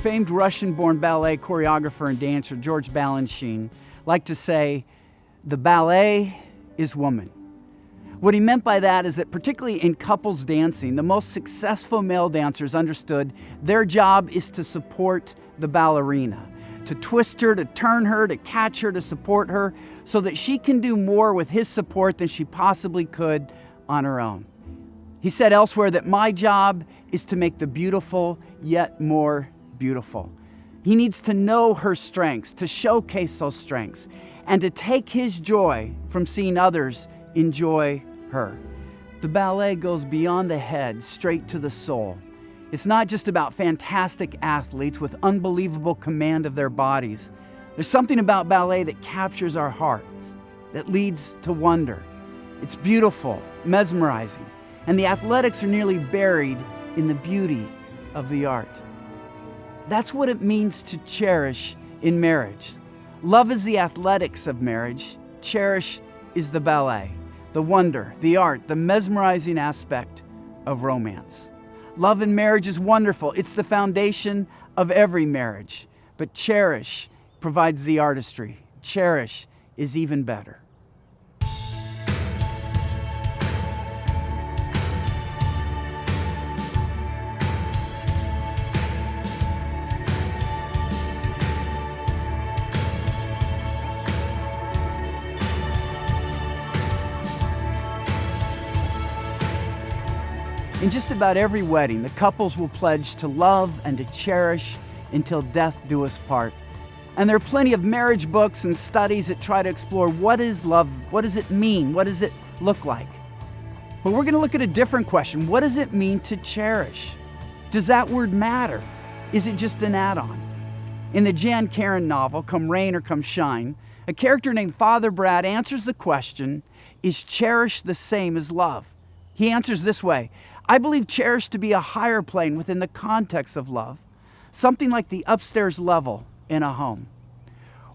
famed Russian-born ballet choreographer and dancer George Balanchine liked to say, "The ballet is woman." What he meant by that is that particularly in couples dancing, the most successful male dancers understood their job is to support the ballerina, to twist her, to turn her, to catch her, to support her, so that she can do more with his support than she possibly could on her own. He said elsewhere that my job is to make the beautiful yet more beautiful. He needs to know her strengths, to showcase those strengths, and to take his joy from seeing others enjoy her. The ballet goes beyond the head, straight to the soul. It's not just about fantastic athletes with unbelievable command of their bodies. There's something about ballet that captures our hearts, that leads to wonder. It's beautiful, mesmerizing, and the athletics are nearly buried in the beauty of the art. That's what it means to cherish in marriage. Love is the athletics of marriage. Cherish is the ballet, the wonder, the art, the mesmerizing aspect of romance. Love in marriage is wonderful. It's the foundation of every marriage. But cherish provides the artistry. Cherish is even better. In just about every wedding, the couples will pledge to love and to cherish until death do us part. And there are plenty of marriage books and studies that try to explore what is love, what does it mean, what does it look like? But we're going to look at a different question. What does it mean to cherish? Does that word matter? Is it just an add-on? In the Jan Karon novel, Come Rain or Come Shine, a character named Father Brad answers the question, is cherish the same as love? He answers this way, I believe cherish to be a higher plane within the context of love, something like the upstairs level in a home.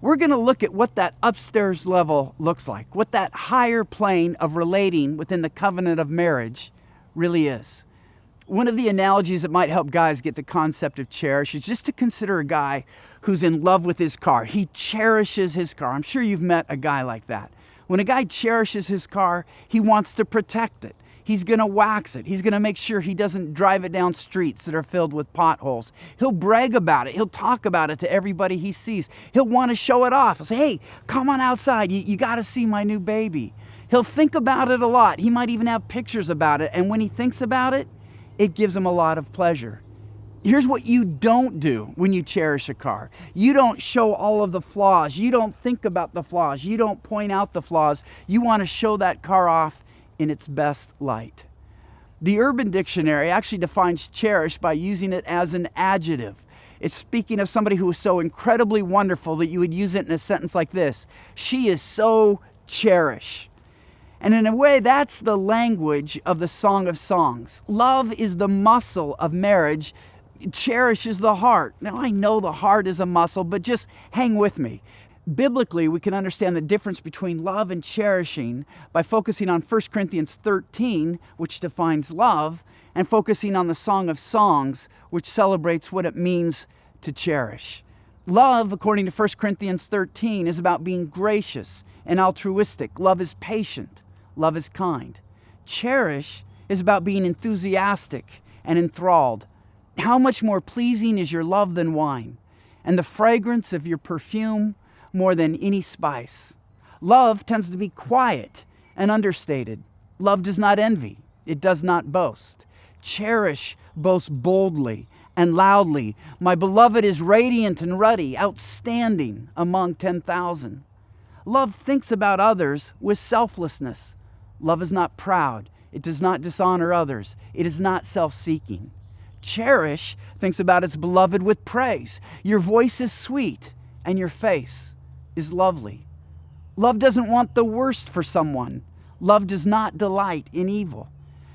We're going to look at what that upstairs level looks like, what that higher plane of relating within the covenant of marriage really is. One of the analogies that might help guys get the concept of cherish is just to consider a guy who's in love with his car. He cherishes his car. I'm sure you've met a guy like that. When a guy cherishes his car, he wants to protect it. He's going to wax it. He's going to make sure he doesn't drive it down streets that are filled with potholes. He'll brag about it. He'll talk about it to everybody he sees. He'll want to show it off. He'll say, hey, come on outside. You got to see my new baby. He'll think about it a lot. He might even have pictures about it. And when he thinks about it, it gives him a lot of pleasure. Here's what you don't do when you cherish a car. You don't show all of the flaws. You don't think about the flaws. You don't point out the flaws. You want to show that car off in its best light. The Urban Dictionary actually defines cherish by using it as an adjective. It's speaking of somebody who is so incredibly wonderful that you would use it in a sentence like this. She is so cherish. And in a way, that's the language of the Song of Songs. Love is the muscle of marriage. Cherish is the heart. Now, I know the heart is a muscle, but just hang with me. Biblically, we can understand the difference between love and cherishing by focusing on 1 Corinthians 13, which defines love, and focusing on the Song of Songs, which celebrates what it means to cherish. Love, according to 1 Corinthians 13, is about being gracious and altruistic. Love is patient. Love is kind. Cherish is about being enthusiastic and enthralled. How much more pleasing is your love than wine, and the fragrance of your perfume more than any spice. Love tends to be quiet and understated. Love does not envy. It does not boast. Cherish boasts boldly and loudly. My beloved is radiant and ruddy, outstanding among 10,000. Love thinks about others with selflessness. Love is not proud. It does not dishonor others. It is not self-seeking. Cherish thinks about its beloved with praise. Your voice is sweet and your face is lovely. Love doesn't want the worst for someone. Love does not delight in evil.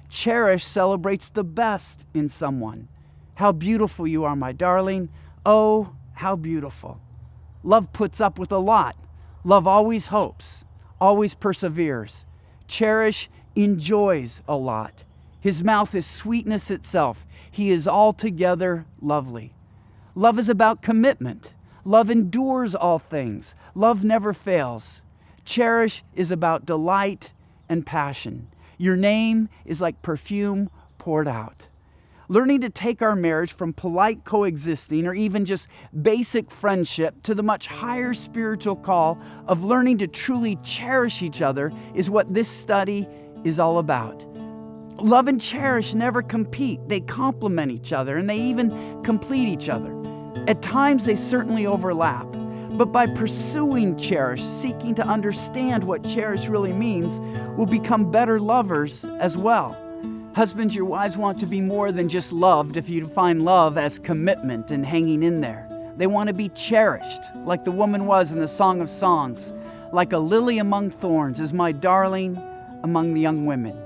Cherish celebrates the best in someone. How beautiful you are, my darling. Oh, how beautiful. Love puts up with a lot. Love always hopes, always perseveres. Cherish enjoys a lot. His mouth is sweetness itself. He is altogether lovely. Love is about commitment. Love endures all things. Love never fails. Cherish is about delight and passion. Your name is like perfume poured out. Learning to take our marriage from polite coexisting or even just basic friendship to the much higher spiritual call of learning to truly cherish each other is what this study is all about. Love and cherish never compete. They complement each other and they even complete each other. At times they certainly overlap, but by pursuing cherish, seeking to understand what cherish really means, we'll become better lovers as well. Husbands, your wives want to be more than just loved if you define love as commitment and hanging in there. They want to be cherished, like the woman was in the Song of Songs. Like a lily among thorns is my darling among the young women.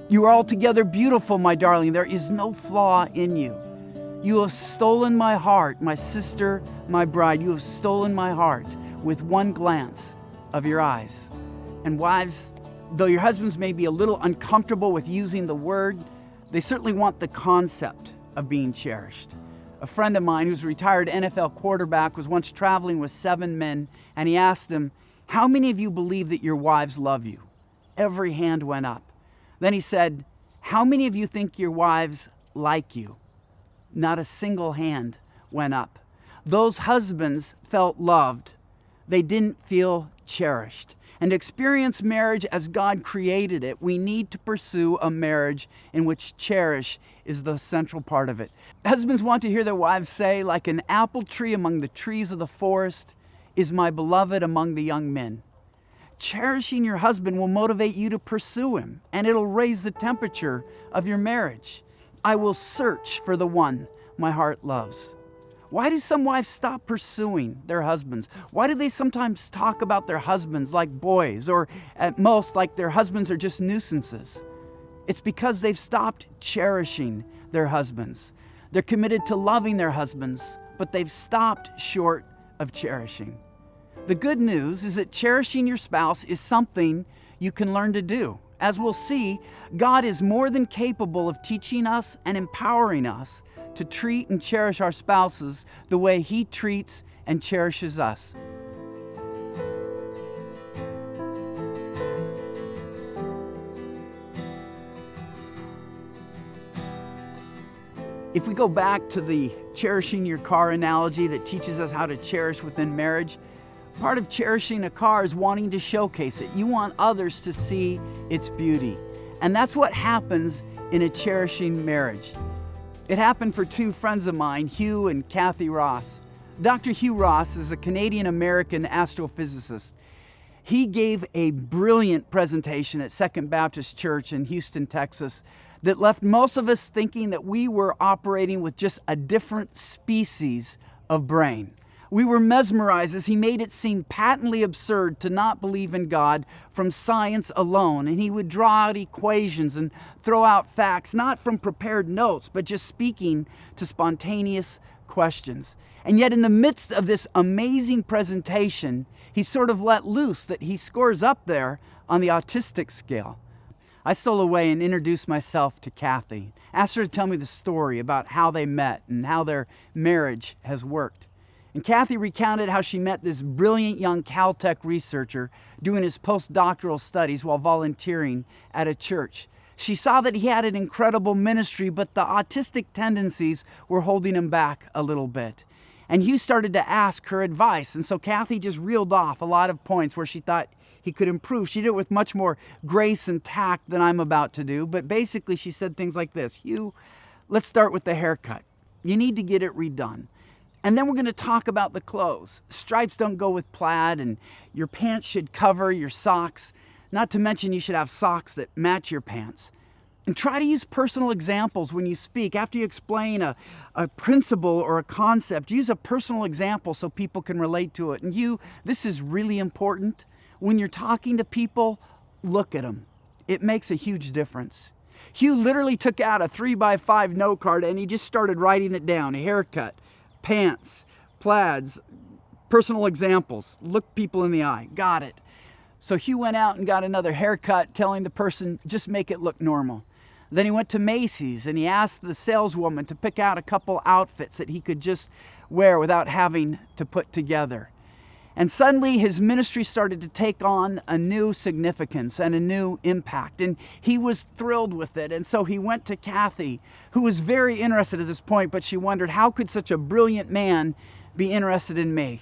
You are altogether beautiful, my darling. There is no flaw in you. You have stolen my heart, my sister, my bride. You have stolen my heart with one glance of your eyes. And wives, though your husbands may be a little uncomfortable with using the word, they certainly want the concept of being cherished. A friend of mine who's a retired NFL quarterback was once traveling with 7 men, and he asked them, "How many of you believe that your wives love you?" Every hand went up. Then he said, "How many of you think your wives like you?" Not a single hand went up. Those husbands felt loved. They didn't feel cherished. And to experience marriage as God created it, we need to pursue a marriage in which cherish is the central part of it. Husbands want to hear their wives say, "Like an apple tree among the trees of the forest is my beloved among the young men." Cherishing your husband will motivate you to pursue him, and it'll raise the temperature of your marriage. I will search for the one my heart loves. Why do some wives stop pursuing their husbands? Why do they sometimes talk about their husbands like boys, or at most like their husbands are just nuisances? It's because they've stopped cherishing their husbands. They're committed to loving their husbands, but they've stopped short of cherishing. The good news is that cherishing your spouse is something you can learn to do. As we'll see, God is more than capable of teaching us and empowering us to treat and cherish our spouses the way He treats and cherishes us. If we go back to the cherishing your car analogy that teaches us how to cherish within marriage, part of cherishing a car is wanting to showcase it. You want others to see its beauty. And that's what happens in a cherishing marriage. It happened for 2 friends of mine, Hugh and Kathy Ross. Dr. Hugh Ross is a Canadian-American astrophysicist. He gave a brilliant presentation at Second Baptist Church in Houston, Texas, that left most of us thinking that we were operating with just a different species of brain. We were mesmerized as he made it seem patently absurd to not believe in God from science alone. And he would draw out equations and throw out facts, not from prepared notes, but just speaking to spontaneous questions. And yet in the midst of this amazing presentation, he sort of let loose that he scores up there on the autistic scale. I stole away and introduced myself to Kathy, asked her to tell me the story about how they met and how their marriage has worked. And Kathy recounted how she met this brilliant young Caltech researcher doing his postdoctoral studies while volunteering at a church. She saw that he had an incredible ministry, but the autistic tendencies were holding him back a little bit. And Hugh started to ask her advice. And so Kathy just reeled off a lot of points where she thought he could improve. She did it with much more grace and tact than I'm about to do. But basically she said things like this: "Hugh, let's start with the haircut. You need to get it redone. And then we're going to talk about the clothes. Stripes don't go with plaid, and your pants should cover your socks. Not to mention you should have socks that match your pants. And try to use personal examples when you speak. After you explain a principle or a concept, use a personal example so people can relate to it. And you, this is really important. When you're talking to people, look at them. It makes a huge difference." Hugh literally took out a 3x5 note card and he just started writing it down. A haircut, pants, plaids, personal examples. Look people in the eye. Got it. So Hugh went out and got another haircut, telling the person, just make it look normal. Then he went to Macy's and he asked the saleswoman to pick out a couple outfits that he could just wear without having to put together. And suddenly his ministry started to take on a new significance and a new impact. And he was thrilled with it. And so he went to Kathy, who was very interested at this point, but she wondered, how could such a brilliant man be interested in me?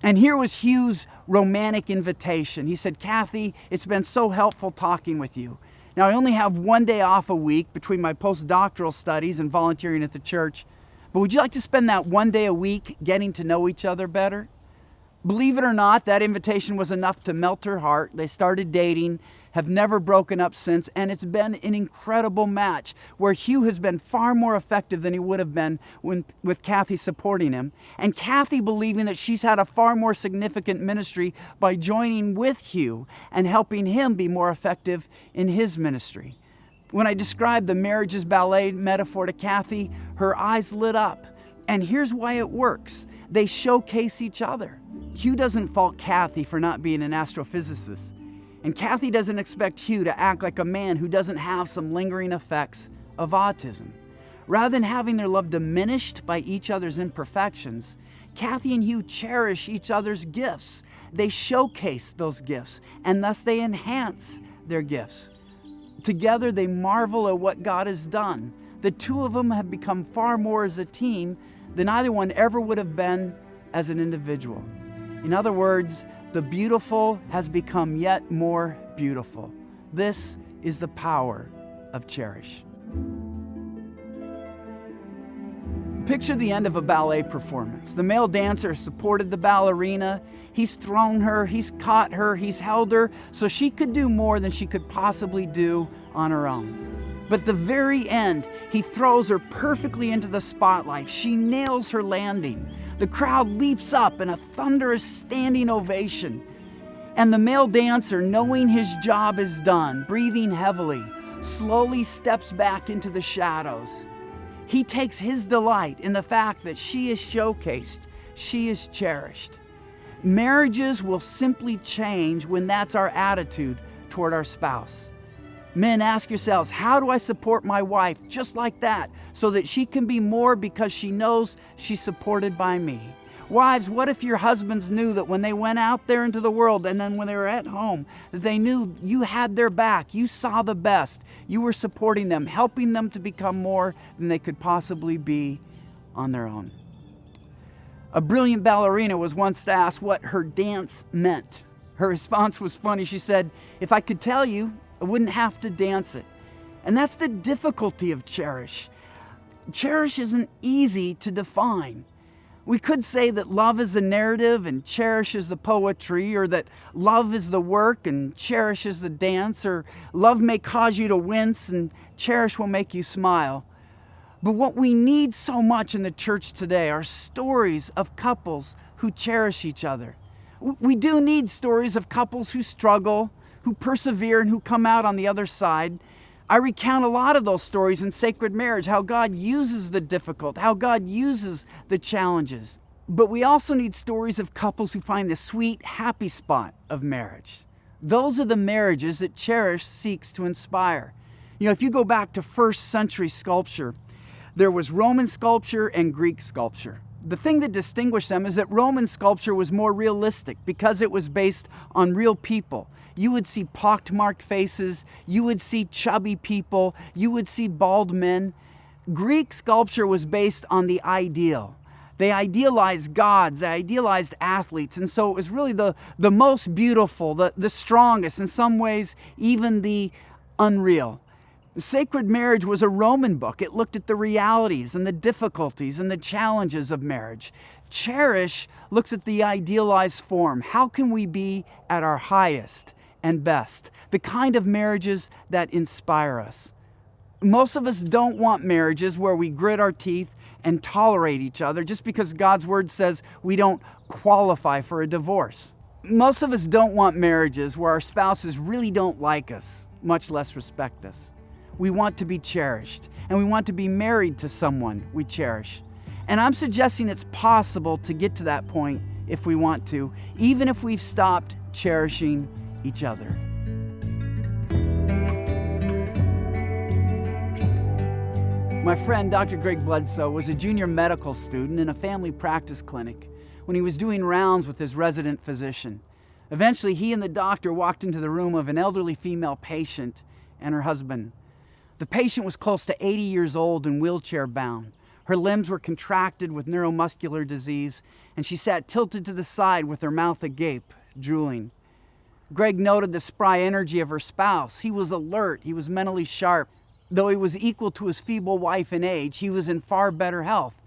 And here was Hugh's romantic invitation. He said, Kathy, it's been so helpful talking with you. Now, I only have one day off a week between my postdoctoral studies and volunteering at the church. But would you like to spend that one day a week getting to know each other better? Believe it or not, that invitation was enough to melt her heart. They started dating, have never broken up since, and it's been an incredible match where Hugh has been far more effective than he would have been with Kathy supporting him, and Kathy believing that she's had a far more significant ministry by joining with Hugh and helping him be more effective in his ministry. When I described the marriage as ballet metaphor to Kathy, her eyes lit up, and here's why it works. They showcase each other. Hugh doesn't fault Kathy for not being an astrophysicist. And Kathy doesn't expect Hugh to act like a man who doesn't have some lingering effects of autism. Rather than having their love diminished by each other's imperfections, Kathy and Hugh cherish each other's gifts. They showcase those gifts, and thus they enhance their gifts. Together they marvel at what God has done. The two of them have become far more as a team than either one ever would have been as an individual. In other words, the beautiful has become yet more beautiful. This is the power of Cherish. Picture the end of a ballet performance. The male dancer supported the ballerina. He's thrown her, he's caught her, he's held her, so she could do more than she could possibly do on her own. But at the very end, he throws her perfectly into the spotlight. She nails her landing. The crowd leaps up in a thunderous standing ovation. And the male dancer, knowing his job is done, breathing heavily, slowly steps back into the shadows. He takes his delight in the fact that she is showcased, she is cherished. Marriages will simply change when that's our attitude toward our spouse. Men, ask yourselves, how do I support my wife just like that so that she can be more because she knows she's supported by me? Wives, what if your husbands knew that when they went out there into the world and then when they were at home, that they knew you had their back, you saw the best, you were supporting them, helping them to become more than they could possibly be on their own? A brilliant ballerina was once asked what her dance meant. Her response was funny. She said, "If I could tell you, I wouldn't have to dance it." And that's the difficulty of Cherish. Cherish isn't easy to define. We could say that love is the narrative and cherish is the poetry, or that love is the work and cherish is the dance, or love may cause you to wince and cherish will make you smile. But what we need so much in the church today are stories of couples who cherish each other. We do need stories of couples who struggle, who persevere, and who come out on the other side. I recount a lot of those stories in Sacred Marriage, how God uses the difficult, how God uses the challenges. But we also need stories of couples who find the sweet, happy spot of marriage. Those are the marriages that Cherish seeks to inspire. If you go back to first century sculpture, there was Roman sculpture and Greek sculpture. The thing that distinguished them is that Roman sculpture was more realistic because it was based on real people. You would see pockmarked faces, you would see chubby people, you would see bald men. Greek sculpture was based on the ideal. They idealized gods, they idealized athletes, and so it was really the most beautiful, the strongest, in some ways even the unreal. Sacred Marriage was a Roman book. It looked at the realities and the difficulties and the challenges of marriage. Cherish looks at the idealized form. How can we be at our highest and best? The kind of marriages that inspire us. Most of us don't want marriages where we grit our teeth and tolerate each other just because God's word says we don't qualify for a divorce. Most of us don't want marriages where our spouses really don't like us, much less respect us. We want to be cherished, and we want to be married to someone we cherish. And I'm suggesting it's possible to get to that point if we want to, even if we've stopped cherishing each other. My friend, Dr. Greg Bledsoe, was a junior medical student in a family practice clinic when he was doing rounds with his resident physician. Eventually, he and the doctor walked into the room of an elderly female patient and her husband. The patient was close to 80 years old and wheelchair-bound. Her limbs were contracted with neuromuscular disease, and she sat tilted to the side with her mouth agape, drooling. Greg noted the spry energy of her spouse. He was alert. He was mentally sharp. Though he was equal to his feeble wife in age, he was in far better health.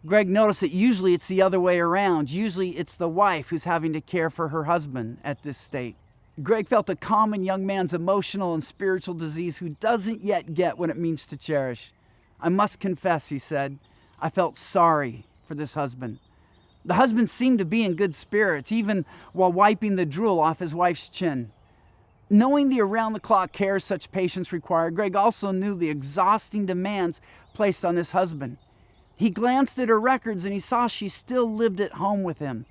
Greg noticed that usually it's the other way around. Usually it's the wife who's having to care for her husband at this state. Greg felt a common young man's emotional and spiritual disease who doesn't yet get what it means to cherish. I must confess, he said, I felt sorry for this husband. The husband seemed to be in good spirits, even while wiping the drool off his wife's chin. Knowing the around-the-clock care such patients require, Greg also knew the exhausting demands placed on his husband. He glanced at her records and he saw she still lived at home with him.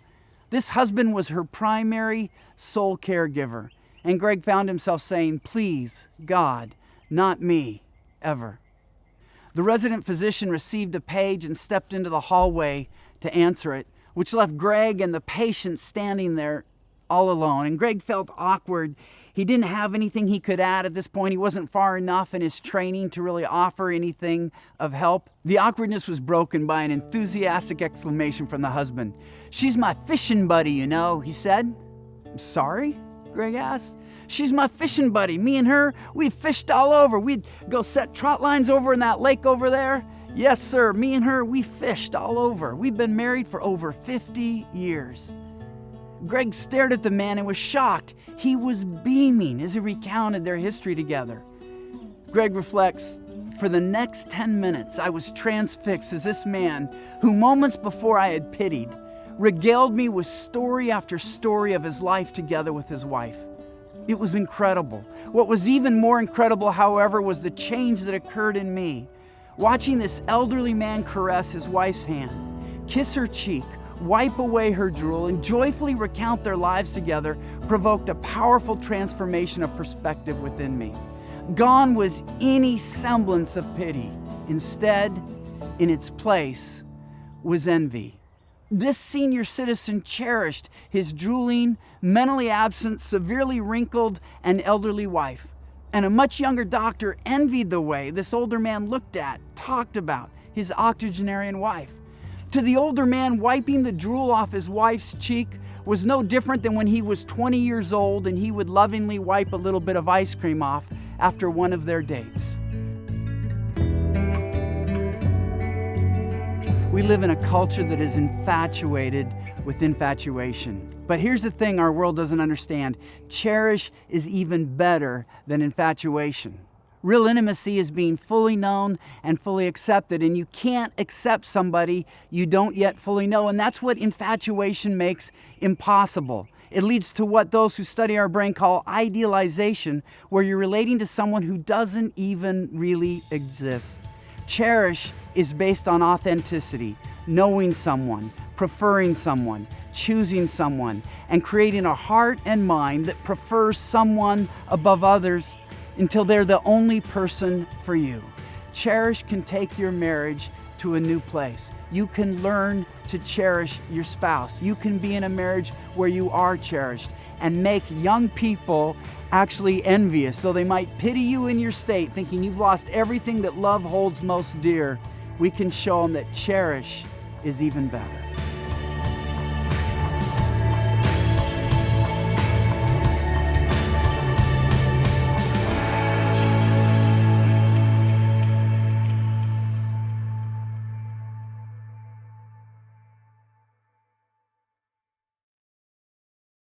This husband was her primary sole caregiver, and Greg found himself saying, "Please, God, not me, ever." The resident physician received a page and stepped into the hallway to answer it, which left Greg and the patient standing there all alone. And Greg felt awkward. He didn't have anything he could add at this point. He wasn't far enough in his training to really offer anything of help. The awkwardness was broken by an enthusiastic exclamation from the husband. "She's my fishing buddy, you know," he said. "I'm sorry?" Greg asked. "She's my fishing buddy. Me and her, we fished all over. We'd go set trot lines over in that lake over there. Yes, sir, me and her, we fished all over. We've been married for over 50 years. Greg stared at the man and was shocked. He was beaming as he recounted their history together. Greg reflects, "For the next 10 minutes, I was transfixed as this man, who moments before I had pitied, regaled me with story after story of his life together with his wife. It was incredible. What was even more incredible, however, was the change that occurred in me. Watching this elderly man caress his wife's hand, kiss her cheek, wipe away her drool, and joyfully recount their lives together provoked a powerful transformation of perspective within me. Gone was any semblance of pity. Instead, in its place, was envy. This senior citizen cherished his drooling, mentally absent, severely wrinkled, and elderly wife. And a much younger doctor envied the way this older man looked at, talked about his octogenarian wife. To the older man, wiping the drool off his wife's cheek was no different than when he was 20 years old and he would lovingly wipe a little bit of ice cream off after one of their dates. We live in a culture that is infatuated with infatuation. But here's the thing our world doesn't understand. Cherish is even better than infatuation. Real intimacy is being fully known and fully accepted, and you can't accept somebody you don't yet fully know, and that's what infatuation makes impossible. It leads to what those who study our brain call idealization, where you're relating to someone who doesn't even really exist. Cherish is based on authenticity, knowing someone, preferring someone, choosing someone, and creating a heart and mind that prefers someone above others until they're the only person for you. Cherish can take your marriage to a new place. You can learn to cherish your spouse. You can be in a marriage where you are cherished and make young people actually envious, though they might pity you in your state, thinking you've lost everything that love holds most dear. We can show them that cherish is even better.